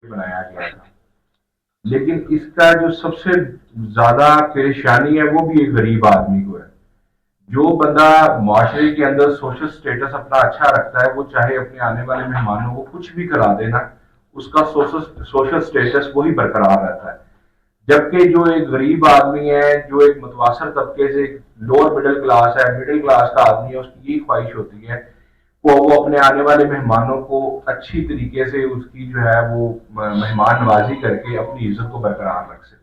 بنایا گیا تھا، لیکن اس کا جو سب سے زیادہ پریشانی ہے وہ بھی ایک غریب آدمی کو ہے. جو بندہ معاشرے کے اندر سوشل سٹیٹس اپنا اچھا رکھتا ہے وہ چاہے اپنے آنے والے مہمانوں کو کچھ بھی کرا دینا، اس کا سوشل سٹیٹس وہی برقرار رہتا ہے. جبکہ جو ایک غریب آدمی ہے، جو ایک متوسط طبقے سے لوور مڈل کلاس ہے، مڈل کلاس کا آدمی ہے، اس کی یہی خواہش ہوتی ہے وہ اپنے آنے والے مہمانوں کو اچھی طریقے سے اس کی جو ہے وہ مہمان نوازی کر کے اپنی عزت کو برقرار رکھ سکے.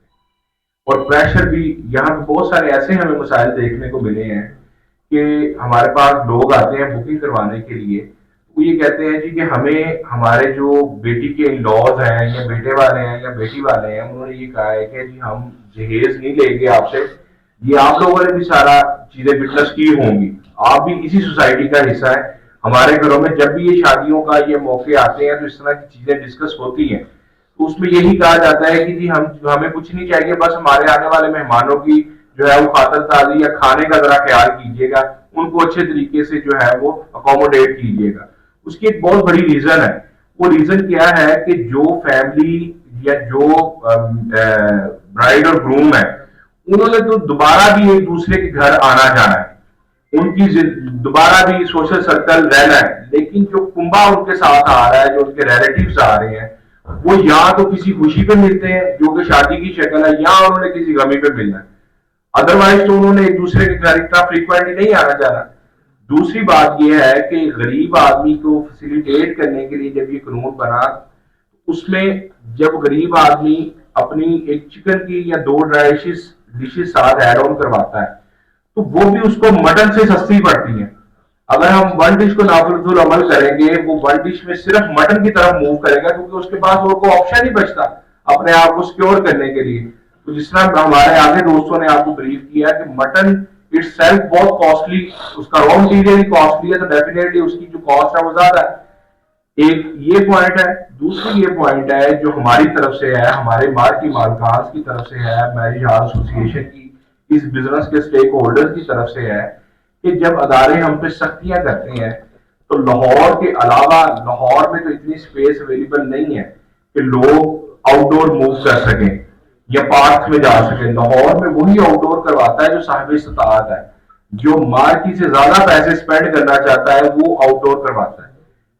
اور پریشر بھی یہاں پہ بہت سارے ایسے ہمیں مسائل دیکھنے کو ملے ہیں کہ ہمارے پاس لوگ آتے ہیں بکنگ کروانے کے لیے. وہ یہ کہتے ہیں جی کہ ہمیں ہمارے جو بیٹی کے لاز ہیں یا بیٹے والے ہیں یا بیٹی والے ہیں انہوں نے یہ کہا ہے کہ جی ہم جہیز نہیں لیں گے آپ سے، یہ آپ لوگوں نے بھی سارا چیزیں وٹنس کی ہوں گی، آپ بھی اسی سوسائٹی کا حصہ ہے. ہمارے گھروں میں جب بھی یہ شادیوں کا یہ موقع آتے ہیں تو اس طرح کی چیزیں ڈسکس ہوتی ہیں، تو اس میں یہی کہا جاتا ہے کہ جی ہمیں کچھ نہیں چاہیے، بس ہمارے آنے والے مہمانوں کی جو ہے وہ خاطر داری یا کھانے کا ذرا خیال کیجیے گا، ان کو اچھے طریقے سے جو ہے وہ اکوموڈیٹ کیجیے گا. اس کی ایک بہت بڑی ریزن ہے. وہ ریزن کیا ہے کہ جو فیملی یا جو برائڈ اور گروم ہے انہوں نے تو دوبارہ بھی ایک دوسرے کے گھر آنا جانا ہے، ان کی دوبارہ بھی سوشل سرکل رہنا ہے. لیکن جو کنبا ان کے ساتھ آ رہا ہے، جو ان کے ریلیٹیوز آ رہے ہیں، وہ یا تو کسی خوشی پہ ملتے ہیں جو کہ شادی کی شکل ہے، یا انہوں نے کسی غمی پہ ملنا ہے. ادروائز تو انہوں نے ایک دوسرے کے گھر اتنا فریکوینٹلی نہیں آنا جانا. دوسری بات یہ ہے کہ غریب آدمی کو فیسیلیٹیٹ کرنے کے لیے جب یہ قانون بنا، اس میں جب غریب آدمی اپنی ایک چکن کی یا دو ڈشز ساتھ ایڈ آن کرواتا ہے تو وہ بھی اس کو مٹن سے سستی پڑتی ہیں. اگر ہم ون ڈش کو نافذ العمل کریں گے، وہ ون ڈش میں صرف مٹن کی طرف موو کرے گا کیونکہ اس کے پاس اور کوئی آپشن نہیں بچتا اپنے آپ کو سکیور کرنے کے لیے. تو جس طرح ہمارے آگے دوستوں نے آپ کو بریف کیا کہ مٹن اٹ سیلف بہت کاسٹلی، اس کا را مٹیریل ہی کاسٹلی ہے، تو ڈیفینیٹلی اس کی جو کاسٹ ہے وہ زیادہ ہے. ایک یہ پوائنٹ ہے. دوسری یہ پوائنٹ ہے جو ہماری طرف سے ہے، ہمارے مارکی مالکان کی طرف سے ہے، میرج ہال ایسوسی کی اس بزنس کے اسٹیک ہولڈر کی طرف سے ہے کہ جب ادارے ہم پہ سختیاں کرتے ہیں تو لاہور کے علاوہ لاہور میں تو اتنی اسپیس اویلیبل نہیں ہے کہ لوگ آؤٹ ڈور موو کر سکیں یا پارک میں جا سکیں. لاہور میں وہی آؤٹ ڈور کرواتا ہے جو صاحب استطاعت ہے. جو مارکی سے زیادہ پیسے اسپینڈ کرنا چاہتا ہے وہ آؤٹ ڈور کرواتا ہے.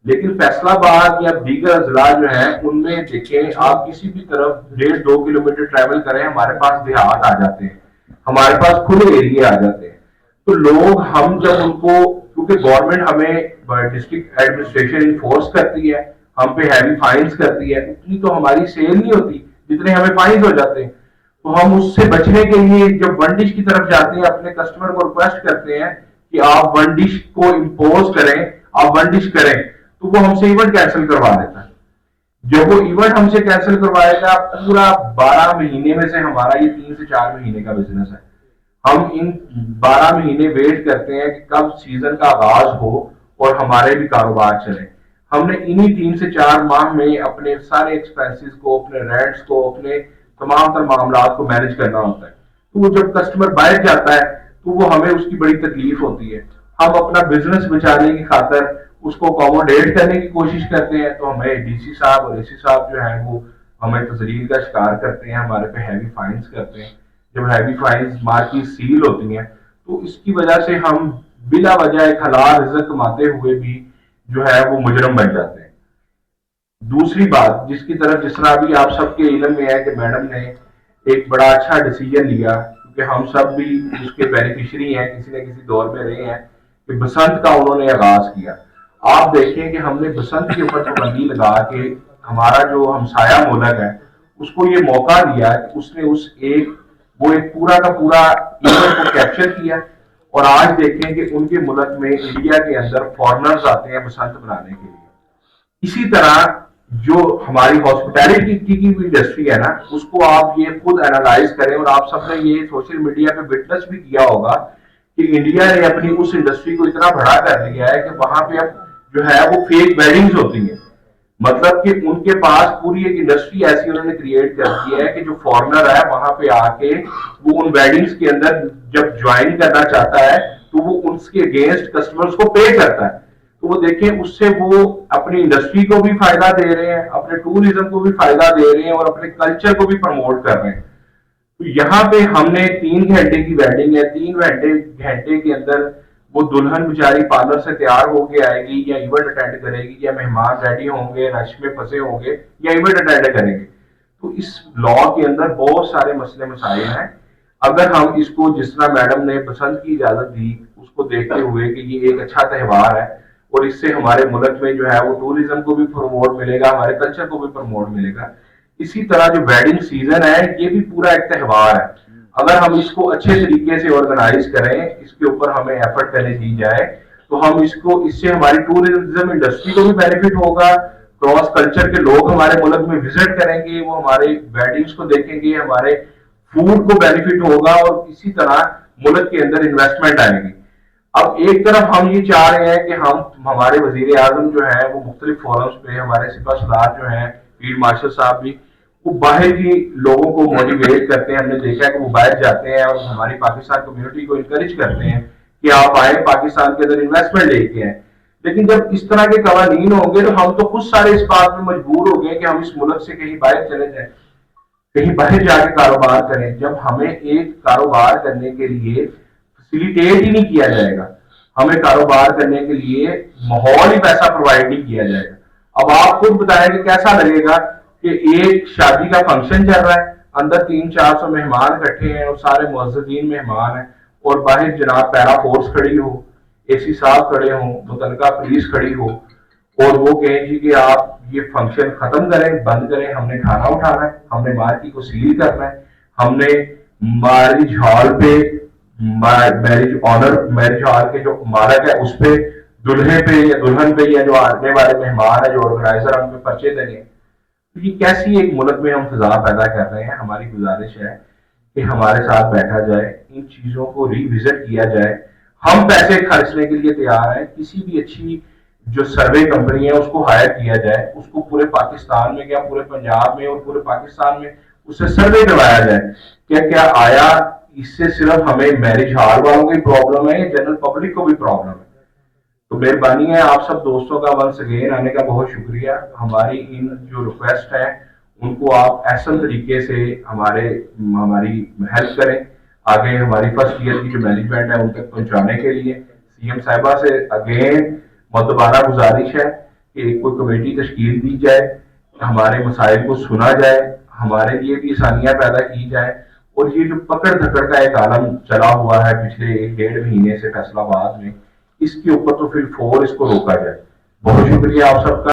لیکن فیصلہ آباد یا دیگر اضلاع جو ہیں ان میں دیکھیں آپ کسی بھی طرف 1.5-2 کلومیٹر ٹریول کریں ہمارے پاس دیہات آ جاتے ہیں، ہمارے پاس کھلے ایریے آ جاتے ہیں. تو لوگ ہم جب ان کو، کیونکہ گورنمنٹ ہمیں ڈسٹرکٹ ایڈمنسٹریشن انفورس کرتی ہے، ہم پہ ہیوی فائنس کرتی ہے، اتنی تو ہماری سیل نہیں ہوتی جتنے ہمیں فائنس ہو جاتے ہیں. تو ہم اس سے بچنے کے لیے جب ون ڈش کی طرف جاتے ہیں اپنے کسٹمر کو ریکویسٹ کرتے ہیں کہ آپ ون ڈش کو امپوز کریں، آپ ون ڈش کریں، تو وہ ہم سے ایونٹ کینسل کروا دیتا ہے. جب وہ ایونٹ ہم سے کینسل کروائے گا پورا 12 مہینے میں سے ہمارا یہ 3 سے 4 مہینے کا بزنس ہے. ہم ان 12 مہینے ویٹ کرتے ہیں کہ کب سیزن کا آغاز ہو اور ہمارے بھی کاروبار چلے. ہم نے انہی 3 سے 4 ماہ میں اپنے سارے ایکسپینسز کو، اپنے رینٹس کو، اپنے تمام تر معاملات کو مینج کرنا ہوتا ہے. تو وہ جب کسٹمر باہر جاتا ہے تو وہ ہمیں اس کی بڑی تکلیف ہوتی ہے. ہم اپنا بزنس بچانے کی خاطر اس کو اکوموڈیٹ کرنے کی کوشش کرتے ہیں تو ہمیں ڈی سی صاحب اور اے سی صاحب جو ہیں وہ ہمیں تذلیل کا شکار کرتے ہیں، ہمارے پہ ہیوی فائنس کرتے ہیں. جب ہیوی فائنس مارکی سیل ہوتی ہیں تو اس کی وجہ سے ہم بلا وجہ ایک حلال رزق کماتے ہوئے بھی جو ہے وہ مجرم بن جاتے ہیں. دوسری بات جس کی طرف جس طرح ابھی آپ سب کے علم میں ہے کہ میڈم نے ایک بڑا اچھا ڈیسیجن لیا، کیونکہ ہم سب بھی اس کے بینیفیشری ہیں، کسی نہ کسی دور میں رہے ہیں، کہ بسنت کا انہوں نے آغاز کیا. آپ دیکھیں کہ ہم نے بسنت کے اوپر پابندی لگا کے ہمارا جو ہمسایہ ملک ہے اس کو یہ موقع دیا کہ اس نے وہ ایک پورا کا پورا ایونٹ کو کیپچر کیا. اور آج دیکھیں کہ ان کے ملک میں انڈیا کے اندر فارنرز آتے ہیں بسنت منانے کے لیے. اسی طرح جو ہماری ہاسپٹیلٹی کی انڈسٹری ہے نا، اس کو آپ یہ خود اینالائز کریں، اور آپ سب نے یہ سوشل میڈیا پہ وٹنس بھی کیا ہوگا کہ انڈیا نے اپنی اس انڈسٹری کو اتنا بڑا کر دیا ہے کہ وہاں پہ اب جو ہے وہ فیک ویڈنگز ہوتی ہیں. مطلب کہ ان کے پاس پوری ایک انڈسٹری ایسی انہوں نے کریٹ کر دی ہے کہ جو فارنر ہے وہاں پہ آ کے وہ ان ویڈنگز کے اندر جب جوائن کرنا چاہتا ہے تو وہ اس کے اگینسٹ کسٹمرز کو پے کرتا ہے. تو وہ دیکھیں اس سے وہ اپنی انڈسٹری کو بھی فائدہ دے رہے ہیں, اپنے ٹوریزم کو بھی فائدہ دے رہے ہیں, اور اپنے کلچر کو بھی پروموٹ کر رہے ہیں. تو یہاں پہ ہم نے 3 گھنٹے کی ویڈنگ ہے, 3 گھنٹے کے اندر وہ دلہن بیچاری پارلر سے تیار ہو کے آئے گی, یا ایونٹ اٹینڈ کرے گی, یا مہمان ریڈی ہوں گے رش میں پھنسے ہوں گے, یا ایونٹ اٹینڈ کریں گے. تو اس لا کے اندر بہت سارے مسئلے مسائل ہیں. اگر ہم اس کو جس طرح میڈم نے پسند کی اجازت دی, اس کو دیکھتے ہوئے کہ یہ ایک اچھا تہوار ہے, اور اس سے ہمارے ملک میں جو ہے وہ ٹوریزم کو بھی پروموٹ ملے گا, ہمارے کلچر کو بھی پروموٹ ملے گا. اسی طرح جو ویڈنگ سیزن ہے یہ بھی پورا ایک تہوار ہے. اگر ہم اس کو اچھے طریقے سے آرگنائز کریں, اس کے اوپر ہمیں ایفرٹ کرنے دی جائے, تو ہم اس سے ہماری ٹوریزم انڈسٹری کو بھی بینیفٹ ہوگا, کراس کلچر کے لوگ ہمارے ملک میں وزٹ کریں گے, وہ ہمارے ویڈنگز کو دیکھیں گے, ہمارے فوڈ کو بینیفٹ ہوگا, اور اسی طرح ملک کے اندر انویسٹمنٹ آئے گی. اب ایک طرف ہم یہ چاہ رہے ہیں کہ ہمارے وزیر اعظم جو ہے وہ مختلف فورمز پہ, ہمارے سپاہ سالار جو ہیں فیلڈ مارشل صاحب بھی, وہ باہر کی لوگوں کو موٹیویٹ کرتے ہیں. ہم نے دیکھا ہے کہ وہ باہر جاتے ہیں اور ہماری پاکستان کمیونٹی کو انکریج کرتے ہیں کہ آپ آئیں, پاکستان کے اندر انویسٹمنٹ لے کے ہیں. لیکن جب اس طرح کے قوانین ہوں گے تو ہم تو خود سارے اس بات میں مجبور ہو گئے کہ ہم اس ملک سے کہیں باہر چلے جائیں, کہیں باہر جا کے کاروبار کریں, جب ہمیں ایک کاروبار کرنے کے لیے فیسیلیٹیٹ ہی نہیں کیا جائے گا, ہمیں کاروبار کرنے کے لیے ماحول ہی پیسہ پرووائڈ نہیں کیا جائے گا. اب آپ خود بتائیں کہ کیسا لگے گا کہ ایک شادی کا فنکشن چل رہا ہے, اندر 300-400 مہمان اکٹھے ہیں, اور سارے معززین مہمان ہیں, اور باہر جناب پیرا فورس کھڑی ہو, اے سی صاحب کھڑے ہوں, متعلقہ پولیس کھڑی ہو, اور وہ کہیں جی کہ آپ یہ فنکشن ختم کریں, بند کریں, ہم نے کھانا اٹھانا ہے, ہم نے مارکی کو سیل کرنا ہے, ہم نے میرج ہال پہ, میرج ہال کے جو مالک ہے اس پہ, دلہے پہ یا دلہن پہ, یا جو آنے والے مہمان ہے جو آرگنائزر, ہم پہ پرچے دینے ہیں. تو یہ کیسی ایک ملک میں ہم فضا پیدا کر رہے ہیں. ہماری گزارش ہے کہ ہمارے ساتھ بیٹھا جائے, ان چیزوں کو ری وزٹ کیا جائے. ہم پیسے خرچنے کے لیے تیار ہیں, کسی بھی اچھی جو سروے کمپنی ہے اس کو ہائر کیا جائے, اس کو پورے پاکستان میں, کیا پورے پنجاب میں اور پورے پاکستان میں اس سے سروے کروایا جائے کہ کیا آیا اس سے صرف ہمیں میرج ہال والوں کی پرابلم ہے یا جنرل پبلک کو بھی پرابلم ہے. تو مہربانی ہے آپ سب دوستوں کا ونس اگین آنے کا بہت شکریہ. ہماری ان جو ریکویسٹ ہے ان کو آپ احسن طریقے سے ہماری ہیلپ کریں, آگے ہماری فرسٹ ایئر کی جو مینجمنٹ ہے ان تک پہنچانے کے لیے. سی ایم صاحبہ سے اگین دوبارہ گزارش ہے کہ کوئی کمیٹی تشکیل دی جائے, ہمارے مسائل کو سنا جائے, ہمارے لیے بھی آسانیاں پیدا کی جائے, اور یہ جو پکڑ دھکڑ کا ایک عالم چلا ہوا ہے پچھلے 1-1.5 مہینے سے فیصلہ آباد میں, اس کے اوپر تو پھر فور اس کو روکا جائے. بہت شکریہ آپ سب کا.